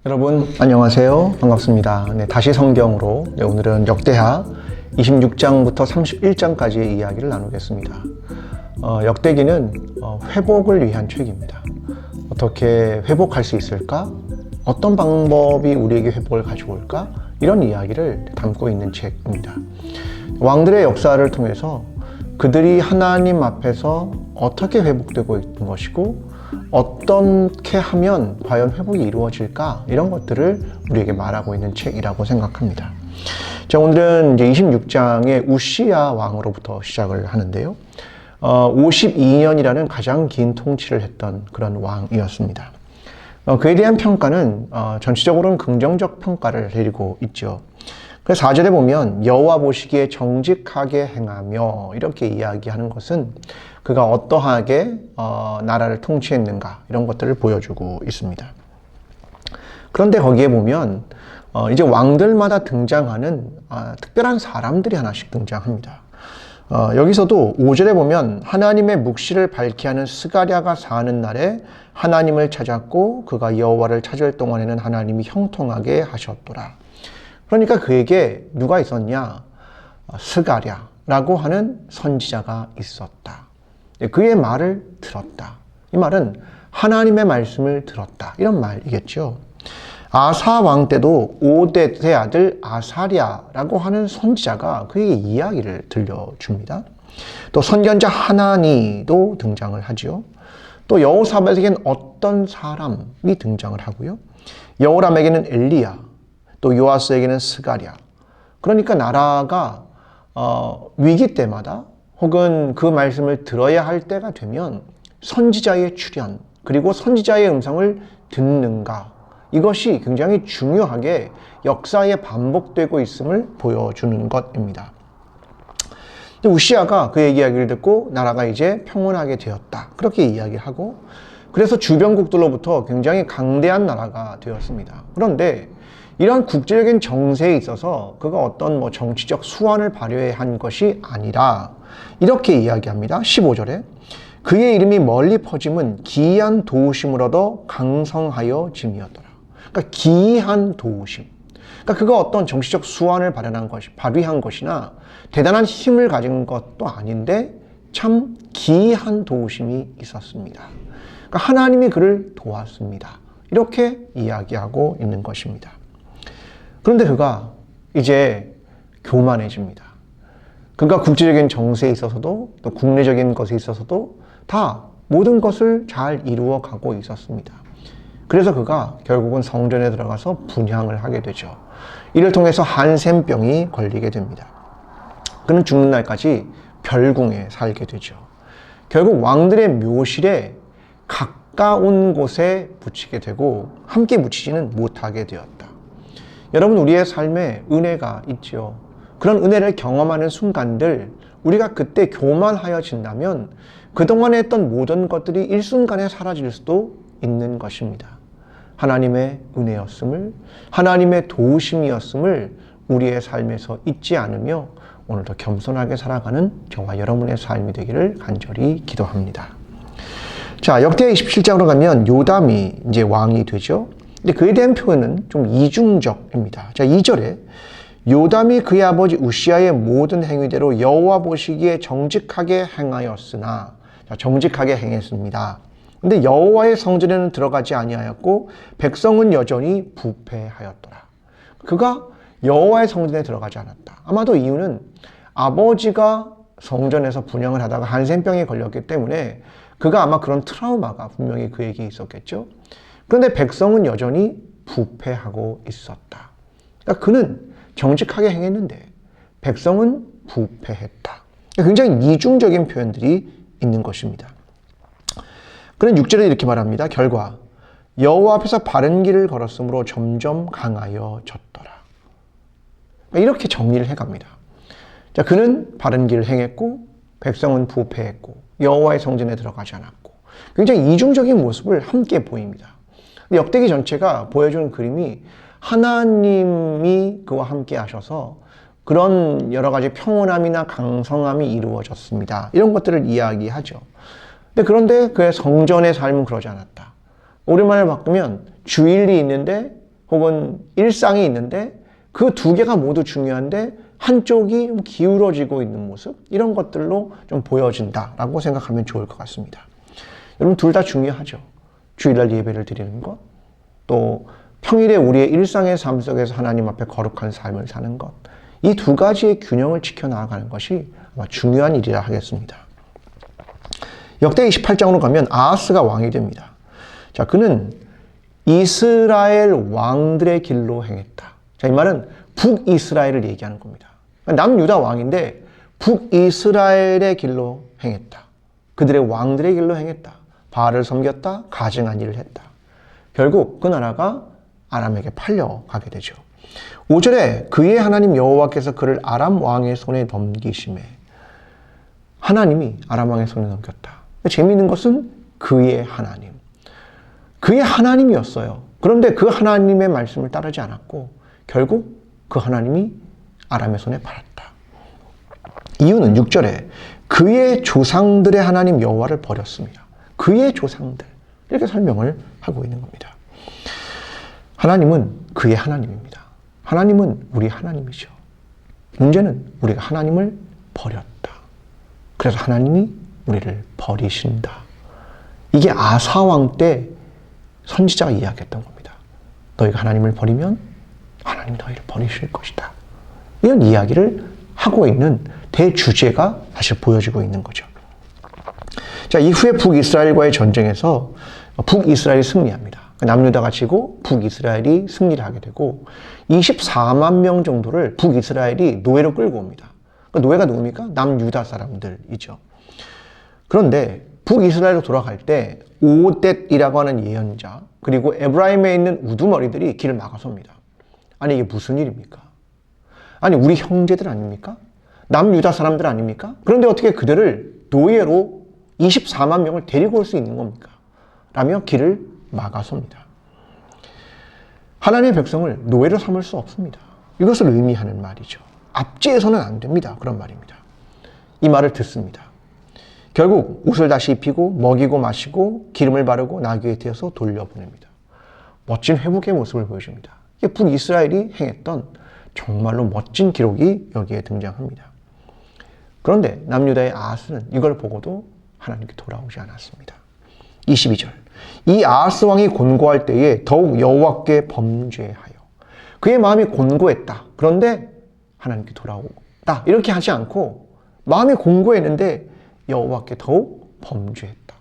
여러분 안녕하세요. 반갑습니다. 다시 성경으로 오늘은 역대하 26장부터 31장까지의 이야기를 나누겠습니다. 역대기는 회복을 위한 책입니다. 어떻게 회복할 수 있을까? 어떤 방법이 우리에게 회복을 가져올까? 이런 이야기를 담고 있는 책입니다. 왕들의 역사를 통해서 그들이 하나님 앞에서 어떻게 회복되고 있는 것이고 어떻게 하면 과연 회복이 이루어질까? 이런 것들을 우리에게 말하고 있는 책이라고 생각합니다. 자, 오늘은 이제 26장의 우시야 왕으로부터 시작을 하는데요. 52년이라는 가장 긴 통치를 했던 그런 왕이었습니다. 그에 대한 평가는 전체적으로는 긍정적 평가를 내리고 있죠. 그래서 4절에 보면 여호와 보시기에 정직하게 행하며 이렇게 이야기하는 것은 그가 어떠하게 나라를 통치했는가 이런 것들을 보여주고 있습니다. 그런데 거기에 보면 이제 왕들마다 등장하는 특별한 사람들이 하나씩 등장합니다. 여기서도 5절에 보면 하나님의 묵시를 밝게 하는 스가랴가 사는 날에 하나님을 찾았고 그가 여호와를 찾을 동안에는 하나님이 형통하게 하셨더라. 그러니까 그에게 누가 있었냐? 스가랴라고 하는 선지자가 있었다. 그의 말을 들었다. 이 말은 하나님의 말씀을 들었다. 이런 말이겠죠. 아사 왕 때도 오뎃의 아들 아사랴라고 하는 선지자가 그에게 이야기를 들려줍니다. 또 선견자 하나니도 등장을 하죠. 또 여호사밧에게는 어떤 사람이 등장을 하고요. 여호람에게는 엘리야, 또 요아스에게는 스가랴. 그러니까 나라가 위기 때마다 혹은 그 말씀을 들어야 할 때가 되면 선지자의 출현 그리고 선지자의 음성을 듣는가 이것이 굉장히 중요하게 역사에 반복되고 있음을 보여주는 것입니다. 우시야가 그의 이야기를 듣고 나라가 이제 평온하게 되었다 그렇게 이야기하고 그래서 주변국들로부터 굉장히 강대한 나라가 되었습니다. 그런데 이런 국제적인 정세에 있어서 그가 어떤 정치적 수완을 발휘해야 한 것이 아니라 이렇게 이야기합니다. 15절에 그의 이름이 멀리 퍼짐은 기이한 도우심을 얻어 강성하여 짐이었더라. 그러니까 기이한 도우심. 그러니까 그가 어떤 정치적 수완을 발휘한 것이나 대단한 힘을 가진 것도 아닌데 참 기이한 도우심이 있었습니다. 그러니까 하나님이 그를 도왔습니다. 이렇게 이야기하고 있는 것입니다. 그런데 그가 이제 교만해집니다. 그가 국제적인 정세에 있어서도 또 국내적인 것에 있어서도 다 모든 것을 잘 이루어 가고 있었습니다. 그래서 그가 결국은 성전에 들어가서 분향을 하게 되죠. 이를 통해서 한센병이 걸리게 됩니다. 그는 죽는 날까지 별궁에 살게 되죠. 결국 왕들의 묘실에 가까운 곳에 묻히게 되고 함께 묻히지는 못하게 되었다. 여러분 우리의 삶에 은혜가 있죠. 그런 은혜를 경험하는 순간들 우리가 그때 교만하여진다면 그동안에 했던 모든 것들이 일순간에 사라질 수도 있는 것입니다. 하나님의 은혜였음을 하나님의 도우심이었음을 우리의 삶에서 잊지 않으며 오늘도 겸손하게 살아가는 저와 여러분의 삶이 되기를 간절히 기도합니다. 자, 역대하 27장으로 가면 요담이 이제 왕이 되죠. 근데 그에 대한 표현은 좀 이중적입니다. 자, 2절에 요담이 그의 아버지 우시야의 모든 행위대로 여호와 보시기에 정직하게 행하였으나 정직하게 행했습니다. 근데 여호와의 성전에는 들어가지 아니하였고 백성은 여전히 부패하였더라. 그가 여호와의 성전에 들어가지 않았다. 아마도 이유는 아버지가 성전에서 분향을 하다가 한센병에 걸렸기 때문에 그가 아마 그런 트라우마가 분명히 그에게 있었겠죠. 그런데 백성은 여전히 부패하고 있었다. 그러니까 그는 정직하게 행했는데 백성은 부패했다. 굉장히 이중적인 표현들이 있는 것입니다. 그는 6절에 이렇게 말합니다. 결과 여호와 앞에서 바른 길을 걸었으므로 점점 강하여 졌더라. 이렇게 정리를 해갑니다. 자, 그는 바른 길을 행했고 백성은 부패했고 여호와의 성전에 들어가지 않았고 굉장히 이중적인 모습을 함께 보입니다. 역대기 전체가 보여주는 그림이 하나님이 그와 함께 하셔서 그런 여러 가지 평온함이나 강성함이 이루어졌습니다. 이런 것들을 이야기하죠. 그런데 그의 성전의 삶은 그러지 않았다. 오랜만에 바꾸면 주일이 있는데 혹은 일상이 있는데 그 두 개가 모두 중요한데 한쪽이 좀 기울어지고 있는 모습, 이런 것들로 좀 보여진다라고 생각하면 좋을 것 같습니다. 여러분, 둘 다 중요하죠. 주일날 예배를 드리는 것, 또 평일에 우리의 일상의 삶 속에서 하나님 앞에 거룩한 삶을 사는 것, 이 두 가지의 균형을 지켜나가는 것이 아마 중요한 일이라 하겠습니다. 역대 28장으로 가면 아하스가 왕이 됩니다. 자, 그는 이스라엘 왕들의 길로 행했다. 자, 이 말은 북이스라엘을 얘기하는 겁니다. 남유다 왕인데 북이스라엘의 길로 행했다. 그들의 왕들의 길로 행했다. 바알을 섬겼다. 가증한 일을 했다. 결국 그 나라가 아람에게 팔려가게 되죠. 5절에 그의 하나님 여호와께서 그를 아람 왕의 손에 넘기심에, 하나님이 아람 왕의 손에 넘겼다. 재미있는 것은 그의 하나님. 그의 하나님이었어요. 그런데 그 하나님의 말씀을 따르지 않았고 결국 그 하나님이 아람의 손에 팔았다. 이유는 6절에 그의 조상들의 하나님 여호와를 버렸습니다. 그의 조상들, 이렇게 설명을 하고 있는 겁니다. 하나님은 그의 하나님입니다. 하나님은 우리 하나님이죠. 문제는 우리가 하나님을 버렸다. 그래서 하나님이 우리를 버리신다. 이게 아사왕 때 선지자가 이야기했던 겁니다. 너희가 하나님을 버리면 하나님 너희를 버리실 것이다. 이런 이야기를 하고 있는 대주제가 사실 보여지고 있는 거죠. 자, 이후에 북이스라엘과의 전쟁에서 북이스라엘이 승리합니다. 남유다가 지고 북이스라엘이 승리를 하게 되고 24만 명 정도를 북이스라엘이 노예로 끌고 옵니다. 노예가 누굽니까? 남유다 사람들이죠. 그런데 북이스라엘로 돌아갈 때 오뎃이라고 하는 예언자, 그리고 에브라임에 있는 우두머리들이 길을 막아섭니다. 아니, 이게 무슨 일입니까? 아니, 우리 형제들 아닙니까? 남유다 사람들 아닙니까? 그런데 어떻게 그들을 노예로 24만 명을 데리고 올 수 있는 겁니까? 라며 길을 막아섭니다. 하나님의 백성을 노예로 삼을 수 없습니다. 이것을 의미하는 말이죠. 압제해서는 안 됩니다. 그런 말입니다. 이 말을 듣습니다. 결국 옷을 다시 입히고 먹이고 마시고 기름을 바르고 나귀에 태워서 돌려보냅니다. 멋진 회복의 모습을 보여줍니다. 이게 북이스라엘이 행했던 정말로 멋진 기록이 여기에 등장합니다. 그런데 남유다의 아하스는 이걸 보고도 하나님께 돌아오지 않았습니다. 22절, 이 아하스 왕이 곤고할 때에 더욱 여호와께 범죄하여, 그의 마음이 곤고했다. 그런데 하나님께 돌아오다. 이렇게 하지 않고 마음이 곤고했는데 여호와께 더욱 범죄했다.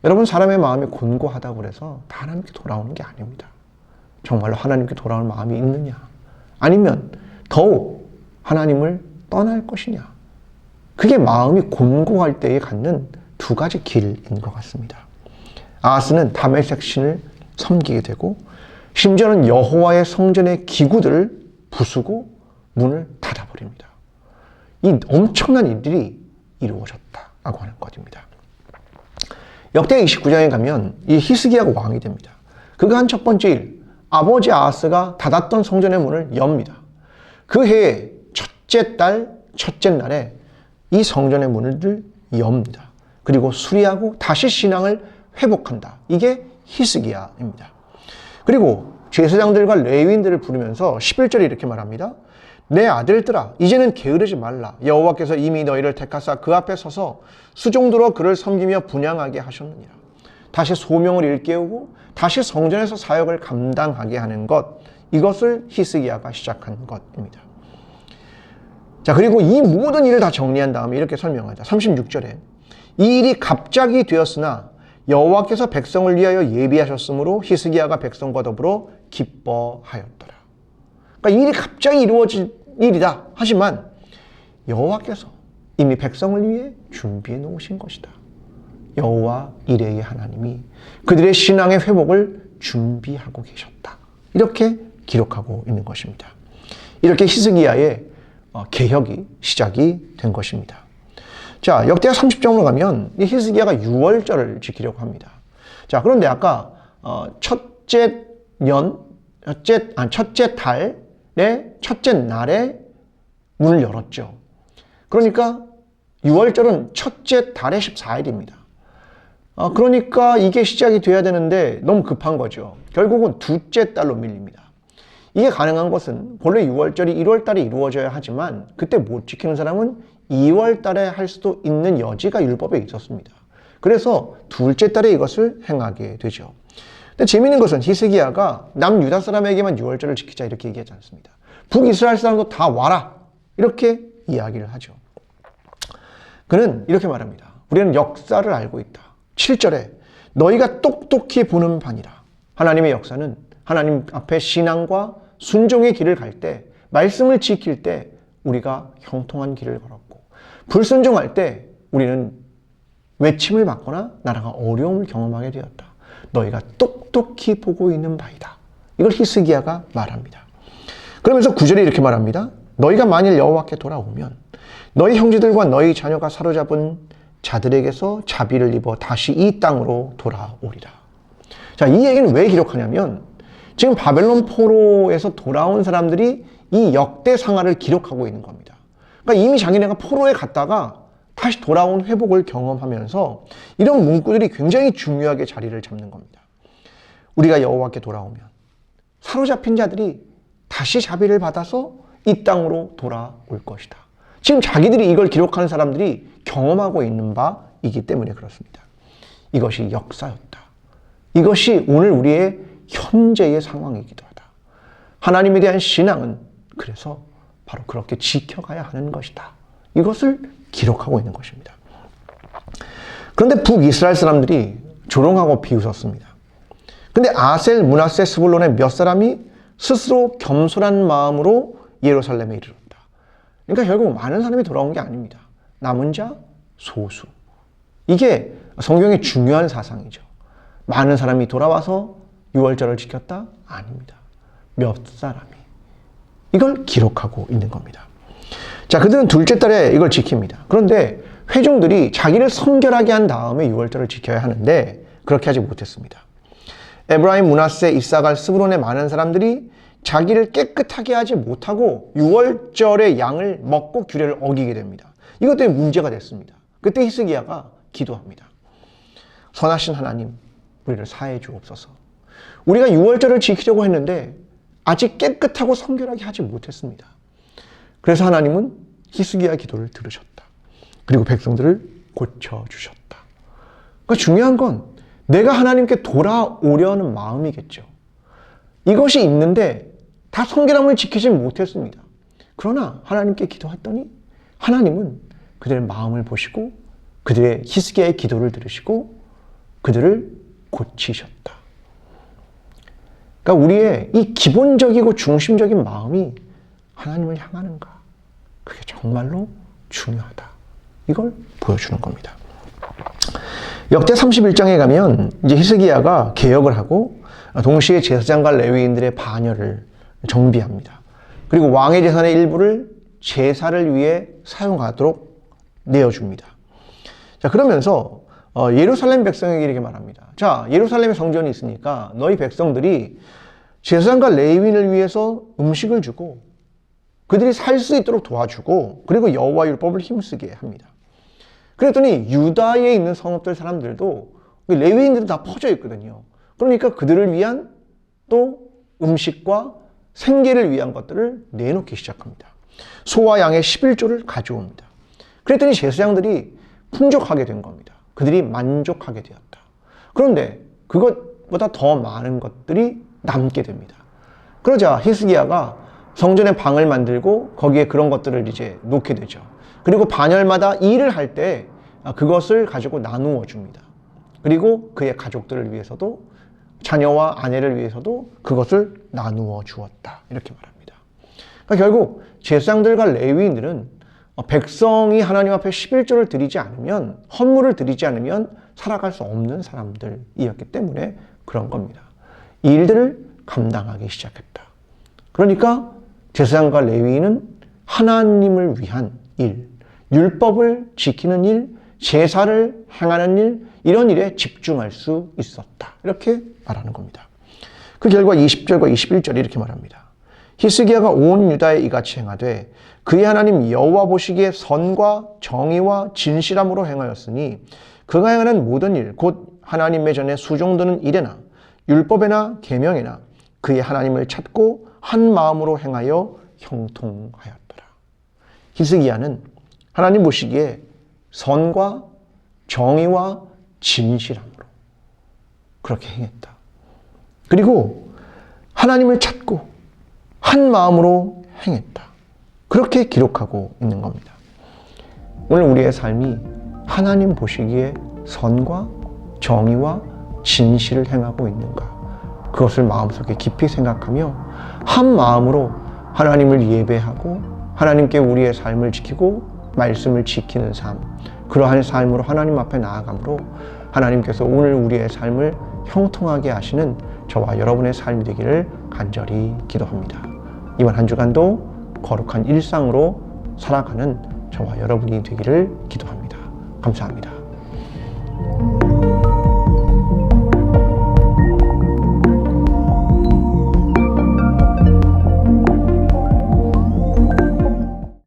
여러분, 사람의 마음이 곤고하다고 해서 다 하나님께 돌아오는 게 아닙니다. 정말로 하나님께 돌아올 마음이 있느냐, 아니면 더욱 하나님을 떠날 것이냐, 그게 마음이 곤고할 때에 갖는 두 가지 길인 것 같습니다. 아하스는 다메섹 신을 섬기게 되고 심지어는 여호와의 성전의 기구들을 부수고 문을 닫아버립니다. 이 엄청난 일들이 이루어졌다라고 하는 것입니다. 역대 29장에 가면 이 히스기야가 왕이 됩니다. 그가 한 첫 번째 일, 아버지 아하스가 닫았던 성전의 문을 엽니다. 그 해의 첫째 달, 첫째 날에 이 성전의 문을 엽니다. 그리고 수리하고 다시 신앙을 회복한다. 이게 히스기야입니다. 그리고 제사장들과 레위인들을 부르면서 11절에 이렇게 말합니다. 내 아들들아, 이제는 게으르지 말라. 여호와께서 이미 너희를 택하사 그 앞에 서서 수종들어 그를 섬기며 분향하게 하셨느니라. 다시 소명을 일깨우고 다시 성전에서 사역을 감당하게 하는 것, 이것을 히스기야가 시작한 것입니다. 자, 그리고 이 모든 일을 다 정리한 다음에 이렇게 설명하자. 36절에 이 일이 갑자기 되었으나 여호와께서 백성을 위하여 예비하셨으므로 히스기야가 백성과 더불어 기뻐하였더라. 그러니까 이 일이 갑자기 이루어진 일이다. 하지만 여호와께서 이미 백성을 위해 준비해 놓으신 것이다. 여호와 이레의 하나님이 그들의 신앙의 회복을 준비하고 계셨다. 이렇게 기록하고 있는 것입니다. 이렇게 히스기야의 개혁이 시작이 된 것입니다. 자, 역대하 30장으로 가면 이 히스기야가 유월절을 지키려고 합니다. 자, 그런데 아까 첫째 달의 첫째 날에 문을 열었죠. 그러니까 유월절은 첫째 달의 14일입니다. 그러니까 이게 시작이 돼야 되는데 너무 급한 거죠. 결국은 둘째 달로 밀립니다. 이게 가능한 것은 본래 6월절이 1월 달에 이루어져야 하지만 그때 못 지키는 사람은 2월 달에 할 수도 있는 여지가 율법에 있었습니다. 그래서 둘째 달에 이것을 행하게 되죠. 근데 재미있는 것은 히스기야가 남유다 사람에게만 6월절을 지키자 이렇게 얘기하지 않습니다. 북이스라엘 사람도 다 와라 이렇게 이야기를 하죠. 그는 이렇게 말합니다. 우리는 역사를 알고 있다. 7절에 너희가 똑똑히 보는 바니라. 하나님의 역사는 하나님 앞에 신앙과 순종의 길을 갈 때, 말씀을 지킬 때 우리가 형통한 길을 걸었고, 불순종할 때 우리는 외침을 받거나 나라가 어려움을 경험하게 되었다. 너희가 똑똑히 보고 있는 바이다. 이걸 히스기야가 말합니다. 그러면서 9절에 이렇게 말합니다. 너희가 만일 여호와께 돌아오면 너희 형제들과 너희 자녀가 사로잡은 자들에게서 자비를 입어 다시 이 땅으로 돌아오리라. 자, 이 얘기는 왜 기록하냐면 지금 바벨론 포로에서 돌아온 사람들이 이 역대상하를 기록하고 있는 겁니다. 그러니까 이미 자기네가 포로에 갔다가 다시 돌아온 회복을 경험하면서 이런 문구들이 굉장히 중요하게 자리를 잡는 겁니다. 우리가 여호와께 돌아오면 사로잡힌 자들이 다시 자비를 받아서 이 땅으로 돌아올 것이다. 지금 자기들이 이걸 기록하는 사람들이 경험하고 있는 바이기 때문에 그렇습니다. 이것이 역사였다. 이것이 오늘 우리의 현재의 상황이기도 하다. 하나님에 대한 신앙은 그래서 바로 그렇게 지켜가야 하는 것이다. 이것을 기록하고 있는 것입니다. 그런데 북이스라엘 사람들이 조롱하고 비웃었습니다. 근데 아셀, 므낫세, 스불론의 몇 사람이 스스로 겸손한 마음으로 예루살렘에 이르렀다. 그러니까 결국 많은 사람이 돌아온 게 아닙니다. 남은 자 소수. 이게 성경의 중요한 사상이죠. 많은 사람이 돌아와서 6월절을 지켰다? 아닙니다. 몇 사람이. 이걸 기록하고 있는 겁니다. 자, 그들은 둘째 달에 이걸 지킵니다. 그런데 회중들이 자기를 성결하게 한 다음에 6월절을 지켜야 하는데 그렇게 하지 못했습니다. 에브라임, 므낫세, 이사갈, 스브론의 많은 사람들이 자기를 깨끗하게 하지 못하고 6월절의 양을 먹고 규례를 어기게 됩니다. 이것 때문에 문제가 됐습니다. 그때 히스기야가 기도합니다. 선하신 하나님, 우리를 사해 주옵소서. 우리가 6월절을 지키려고 했는데 아직 깨끗하고 성결하게 하지 못했습니다. 그래서 하나님은 히스기야 기도를 들으셨다. 그리고 백성들을 고쳐주셨다. 그러니까 중요한 건 내가 하나님께 돌아오려는 마음이겠죠. 이것이 있는데 다 성결함을 지키지 못했습니다. 그러나 하나님께 기도했더니 하나님은 그들의 마음을 보시고 그들의 히스기야의 기도를 들으시고 그들을 고치셨다. 그러니까 우리의 이 기본적이고 중심적인 마음이 하나님을 향하는가? 그게 정말로 중요하다. 이걸 보여주는 겁니다. 역대 31장에 가면 이제 히스기야가 개혁을 하고 동시에 제사장과 레위인들의 반열을 정비합니다. 그리고 왕의 재산의 일부를 제사를 위해 사용하도록 내어줍니다. 자, 그러면서 예루살렘 백성에게 이렇게 말합니다. 자, 예루살렘에 성전이 있으니까 너희 백성들이 제사장과 레위인을 위해서 음식을 주고 그들이 살 수 있도록 도와주고 그리고 여호와 율법을 힘쓰게 합니다. 그랬더니 유다에 있는 성읍들 사람들도 레위인들은 다 퍼져 있거든요. 그러니까 그들을 위한 또 음식과 생계를 위한 것들을 내놓기 시작합니다. 소와 양의 11조를 가져옵니다. 그랬더니 제사장들이 풍족하게 된 겁니다. 그들이 만족하게 되었다. 그런데 그것보다 더 많은 것들이 남게 됩니다. 그러자 히스기야가 성전의 방을 만들고 거기에 그런 것들을 이제 놓게 되죠. 그리고 반열마다 일을 할 때 그것을 가지고 나누어 줍니다. 그리고 그의 가족들을 위해서도 자녀와 아내를 위해서도 그것을 나누어 주었다. 이렇게 말합니다. 그러니까 결국 제사장들과 레위인들은 백성이 하나님 앞에 11조를 드리지 않으면, 헌물을 드리지 않으면 살아갈 수 없는 사람들이었기 때문에 그런 겁니다. 이 일들을 감당하기 시작했다. 그러니까 제사장과 레위인은 하나님을 위한 일, 율법을 지키는 일, 제사를 행하는 일, 이런 일에 집중할 수 있었다. 이렇게 말하는 겁니다. 그 결과 20절과 21절이 이렇게 말합니다. 히스기야가 온 유다에 이같이 행하되 그의 하나님 여호와 보시기에 선과 정의와 진실함으로 행하였으니 그가 행하는 모든 일 곧 하나님의 전에 수종드는 일에나 율법에나 계명에나 그의 하나님을 찾고 한 마음으로 행하여 형통하였더라. 히스기야는 하나님 보시기에 선과 정의와 진실함으로 그렇게 행했다. 그리고 하나님을 찾고 한 마음으로 행했다. 그렇게 기록하고 있는 겁니다. 오늘 우리의 삶이 하나님 보시기에 선과 정의와 진실을 행하고 있는가? 그것을 마음속에 깊이 생각하며 한 마음으로 하나님을 예배하고 하나님께 우리의 삶을 지키고 말씀을 지키는 삶, 그러한 삶으로 하나님 앞에 나아가므로 하나님께서 오늘 우리의 삶을 형통하게 하시는 저와 여러분의 삶이 되기를 간절히 기도합니다. 이번 한 주간도 거룩한 일상으로 살아가는 저와 여러분이 되기를 기도합니다. 감사합니다.